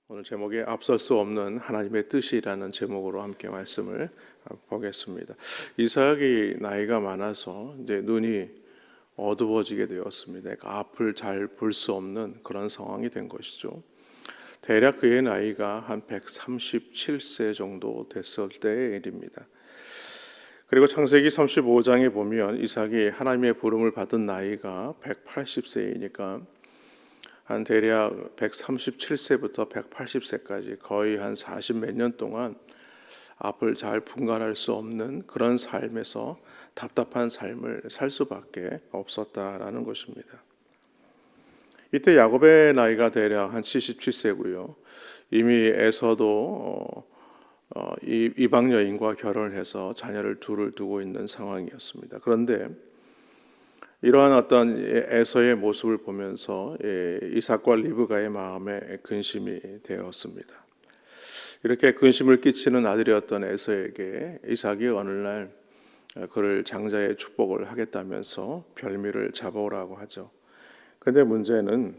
오늘 제목에 앞설 수 없는 하나님의 뜻이라는 제목으로 함께 말씀을 보겠습니다. 이삭이 나이가 많아서 이제 눈이 어두워지게 되었습니다. 그러니까 앞을 잘 볼 수 없는 그런 상황이 된 것이죠. 대략 그의 나이가 한 137세 정도 됐을 때의 일입니다. 그리고 창세기 35장에 보면 이삭이 하나님의 부름을 받은 나이가 180세이니까 한 대략 137세부터 180세까지 거의 한 40 몇 년 동안 앞을 잘 분간할 수 없는 그런 삶에서 답답한 삶을 살 수밖에 없었다라는 것입니다. 이때 야곱의 나이가 대략 한 77세고요. 이미 에서도 이방 여인과 결혼을 해서 자녀를 둘을 두고 있는 상황이었습니다. 그런데 이러한 어떤 에서의 모습을 보면서 이삭과 리브가의 마음에 근심이 되었습니다. 이렇게 근심을 끼치는 아들이었던 에서에게 이삭이 어느 날 그를 장자의 축복을 하겠다면서 별미를 잡아오라고 하죠. 그런데 문제는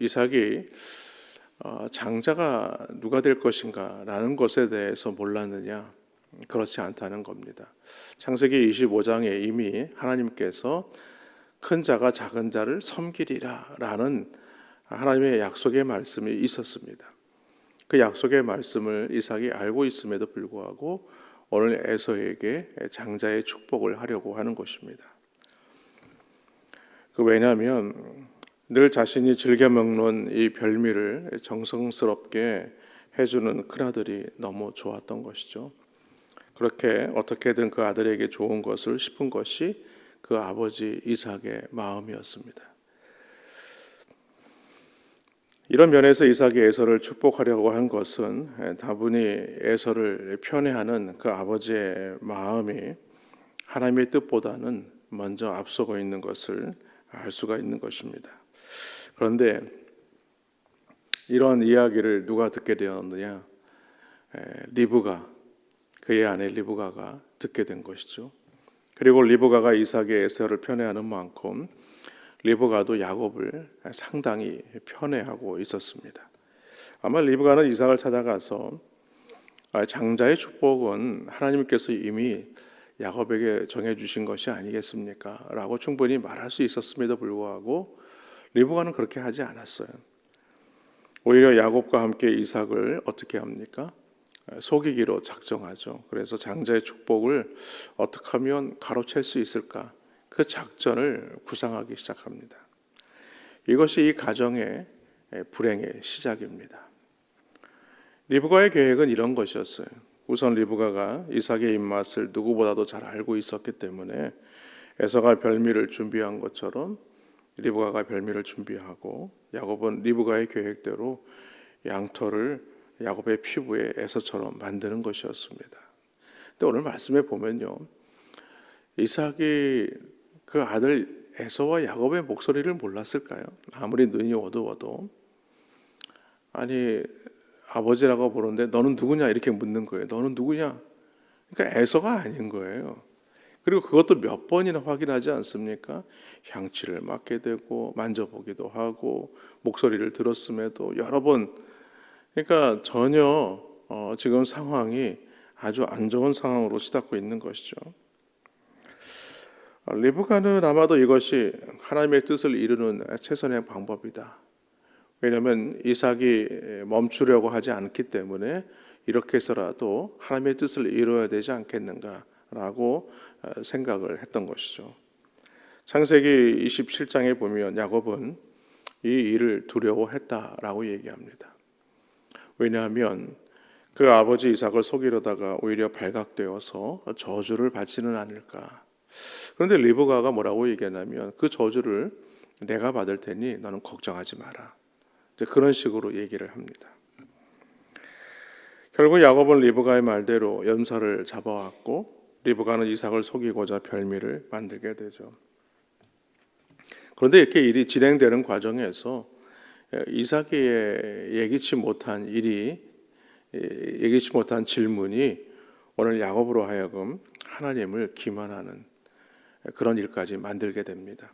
이삭이 장자가 누가 될 것인가 라는 것에 대해서 몰랐느냐? 그렇지 않다는 겁니다. 창세기 25장에 이미 하나님께서 큰 자가 작은 자를 섬기리라 라는 하나님의 약속의 말씀이 있었습니다. 그 약속의 말씀을 이삭이 알고 있음에도 불구하고 오늘 에서에게 장자의 축복을 하려고 하는 것입니다. 왜냐하면 늘 자신이 즐겨 먹는 이 별미를 정성스럽게 해주는 큰아들이 너무 좋았던 것이죠. 그렇게 어떻게든 그 아들에게 좋은 것을 싶은 것이 그 아버지 이삭의 마음이었습니다. 이런 면에서 이삭이 에서를 축복하려고 한 것은 다분히 에서를 편애하는 그 아버지의 마음이 하나님의 뜻보다는 먼저 앞서고 있는 것을 알 수가 있는 것입니다. 그런데 이런 이야기를 누가 듣게 되었느냐? 리브가, 그의 아내 리브가가 듣게 된 것이죠. 그리고 리브가가 이삭의 에서를 편애하는 만큼 리브가도 야곱을 상당히 편애하고 있었습니다. 아마 리브가는 이삭을 찾아가서 장자의 축복은 하나님께서 이미 야곱에게 정해주신 것이 아니겠습니까? 라고 충분히 말할 수 있었음에도 불구하고 리브가는 그렇게 하지 않았어요. 오히려 야곱과 함께 이삭을 어떻게 합니까? 속이기로 작정하죠. 그래서 장자의 축복을 어떻게 하면 가로챌 수 있을까? 그 작전을 구상하기 시작합니다. 이것이 이 가정의 불행의 시작입니다. 리브가의 계획은 이런 것이었어요. 우선 리브가가 이삭의 입맛을 누구보다도 잘 알고 있었기 때문에 에서가 별미를 준비한 것처럼 리브가가 별미를 준비하고 야곱은 리브가의 계획대로 양털을 야곱의 피부에 에서처럼 만드는 것이었습니다. 근데 오늘 말씀에 보면요, 이삭이 그 아들 에서와 야곱의 목소리를 몰랐을까요? 아무리 눈이 어두워도. 아니, 아버지라고 부르는데 너는 누구냐 이렇게 묻는 거예요. 너는 누구냐? 그러니까 에서가 아닌 거예요. 그리고 그것도 몇 번이나 확인하지 않습니까? 향취를 맡게 되고 만져보기도 하고 목소리를 들었음에도 여러 번. 그러니까 전혀 지금 상황이 아주 안 좋은 상황으로 치닫고 있는 것이죠. 리브가는 아마도 이것이 하나님의 뜻을 이루는 최선의 방법이다. 왜냐하면 이삭이 멈추려고 하지 않기 때문에 이렇게 해서라도 하나님의 뜻을 이루어야 되지 않겠는가라고 생각을 했던 것이죠. 창세기 27장에 보면 야곱은 이 일을 두려워했다라고 얘기합니다. 왜냐하면 그 아버지 이삭을 속이려다가 오히려 발각되어서 저주를 받지는 않을까. 그런데 리브가가 뭐라고 얘기하냐면 그 저주를 내가 받을 테니 너는 걱정하지 마라. 그런 식으로 얘기를 합니다. 결국 야곱은 리브가의 말대로 연서를 잡아왔고 리브가는 이삭을 속이고자 별미를 만들게 되죠. 그런데 이렇게 일이 진행되는 과정에서 이삭이 예기치 못한 질문이 오늘 야곱으로 하여금 하나님을 기만하는 그런 일까지 만들게 됩니다.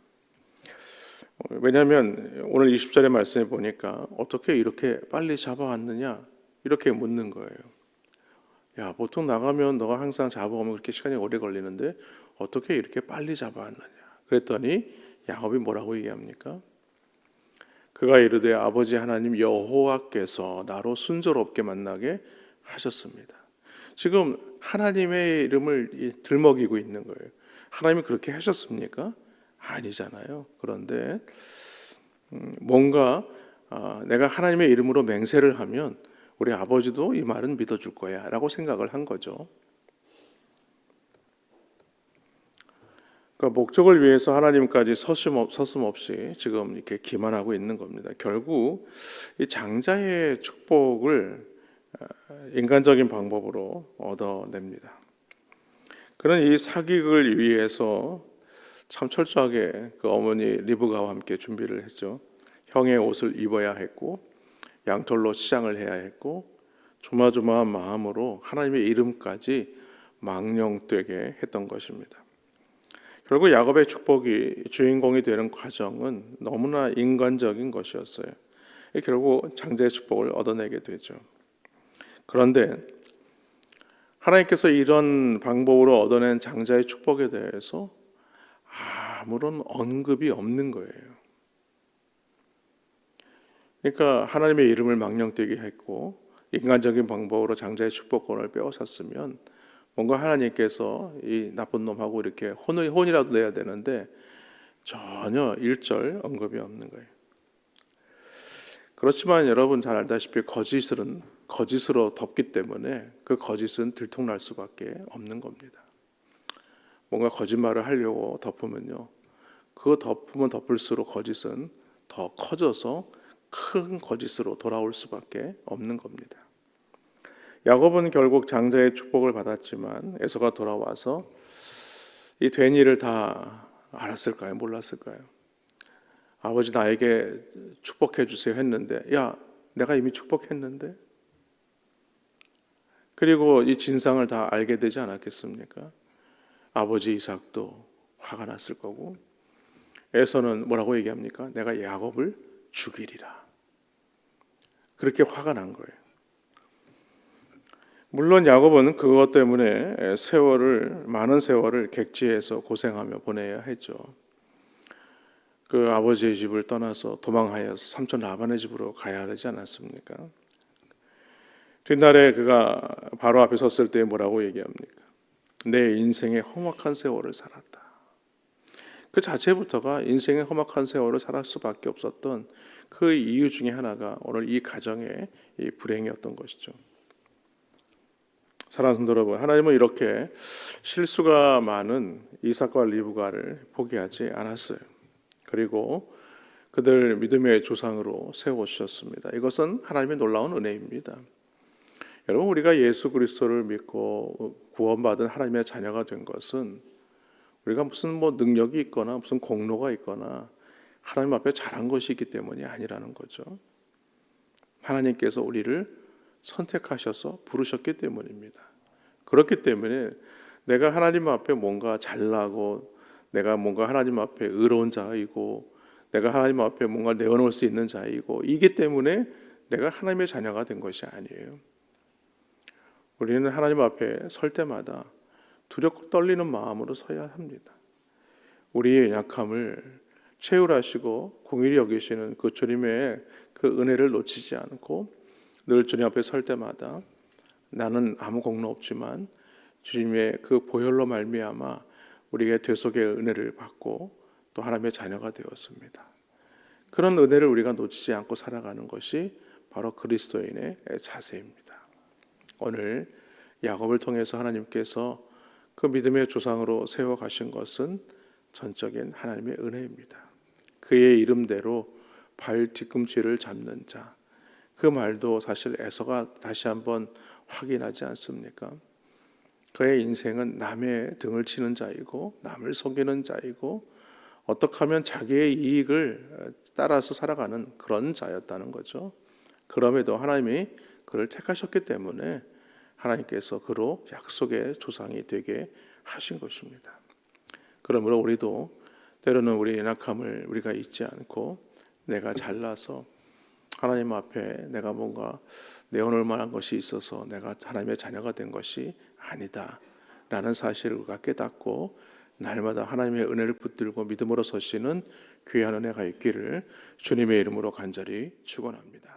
왜냐하면 오늘 20절의 말씀에 보니까 어떻게 이렇게 빨리 잡아왔느냐 이렇게 묻는 거예요. 야, 보통 나가면 너가 항상 잡아오면 그렇게 시간이 오래 걸리는데 어떻게 이렇게 빨리 잡아왔느냐. 그랬더니 야곱이 뭐라고 얘기합니까? 그가 이르되 아버지 하나님 여호와께서 나로 순조롭게 만나게 하셨습니다. 지금 하나님의 이름을 들먹이고 있는 거예요. 하나님이 그렇게 하셨습니까? 아니잖아요. 그런데 뭔가 내가 하나님의 이름으로 맹세를 하면 우리 아버지도 이 말은 믿어줄 거야 라고 생각을 한 거죠. 그러니까 목적을 위해서 하나님까지 서슴없이 지금 이렇게 기만하고 있는 겁니다. 결국 이 장자의 축복을 인간적인 방법으로 얻어냅니다. 그런 이 사기극을 위해서 참 철저하게 그 어머니 리브가와 함께 준비를 했죠. 형의 옷을 입어야 했고 양털로 치장을 해야 했고 조마조마한 마음으로 하나님의 이름까지 망령되게 했던 것입니다. 결국 야곱의 축복이 주인공이 되는 과정은 너무나 인간적인 것이었어요. 결국 장자의 축복을 얻어내게 되죠. 그런데 하나님께서 이런 방법으로 얻어낸 장자의 축복에 대해서 아무런 언급이 없는 거예요. 그러니까 하나님의 이름을 망령되게 했고 인간적인 방법으로 장자의 축복권을 빼앗았으면 뭔가 하나님께서 이 나쁜 놈하고 이렇게 혼이라도 내야 되는데 전혀 일절 언급이 없는 거예요. 그렇지만 여러분 잘 알다시피 거짓은 거짓으로 덮기 때문에 그 거짓은 들통날 수밖에 없는 겁니다. 뭔가 거짓말을 하려고 덮으면요, 그 덮으면 덮을수록 거짓은 더 커져서 큰 거짓으로 돌아올 수밖에 없는 겁니다. 야곱은 결국 장자의 축복을 받았지만 에서가 돌아와서 이 된 일을 다 알았을까요? 몰랐을까요? 아버지 나에게 축복해 주세요 했는데 야 내가 이미 축복했는데 그리고 이 진상을 다 알게 되지 않았겠습니까? 아버지 이삭도 화가 났을 거고 에서는 뭐라고 얘기합니까? 내가 야곱을 죽이리라. 그렇게 화가 난 거예요. 물론 야곱은 그것 때문에 많은 세월을 객지에서 고생하며 보내야 했죠. 그 아버지의 집을 떠나서 도망하여서 삼촌 라반의 집으로 가야 하지 않았습니까? 뒷날에 그가 바로 앞에 섰을 때 뭐라고 얘기합니까? 내 인생의 험악한 세월을 살았다. 그 자체부터가 인생의 험악한 세월을 살 수밖에 없었던 그 이유 중에 하나가 오늘 이 가정의 이 불행이었던 것이죠. 사랑하는 성도 여러분, 하나님은 이렇게 실수가 많은 이삭과 리브가를 포기하지 않았어요. 그리고 그들 믿음의 조상으로 세워주셨습니다. 이것은 하나님의 놀라운 은혜입니다. 여러분, 우리가 예수 그리스도를 믿고 구원받은 하나님의 자녀가 된 것은 우리가 무슨 능력이 있거나 무슨 공로가 있거나 하나님 앞에 잘한 것이 있기 때문이 아니라는 거죠. 하나님께서 우리를 선택하셔서 부르셨기 때문입니다. 그렇기 때문에 내가 하나님 앞에 뭔가 잘나고 내가 뭔가 하나님 앞에 의로운 자이고 내가 하나님 앞에 뭔가 내어놓을 수 있는 자이고 이기 때문에 내가 하나님의 자녀가 된 것이 아니에요. 우리는 하나님 앞에 설 때마다 두렵고 떨리는 마음으로 서야 합니다. 우리의 약함을 채울하시고 공의히 여기시는 그 주님의 그 은혜를 놓치지 않고 늘 주님 앞에 설 때마다 나는 아무 공로 없지만 주님의 그 보혈로 말미암아 우리에게 되속의 은혜를 받고 또 하나님의 자녀가 되었습니다. 그런 은혜를 우리가 놓치지 않고 살아가는 것이 바로 그리스도인의 자세입니다. 오늘 야곱을 통해서 하나님께서 그 믿음의 조상으로 세워가신 것은 전적인 하나님의 은혜입니다. 그의 이름대로 발 뒤꿈치를 잡는 자, 그 말도 사실 에서가 다시 한번 확인하지 않습니까? 그의 인생은 남의 등을 치는 자이고 남을 속이는 자이고 어떻게 하면 자기의 이익을 따라서 살아가는 그런 자였다는 거죠. 그럼에도 하나님이 그를 택하셨기 때문에 하나님께서 그로 약속의 조상이 되게 하신 것입니다. 그러므로 우리도 때로는 우리의 연약함을 우리가 잊지 않고 내가 잘나서 하나님 앞에 내가 뭔가 내어놓을 만한 것이 있어서 내가 하나님의 자녀가 된 것이 아니다 라는 사실을 우리가 깨닫고 날마다 하나님의 은혜를 붙들고 믿음으로 서시는 귀한 은혜가 있기를 주님의 이름으로 간절히 축원합니다.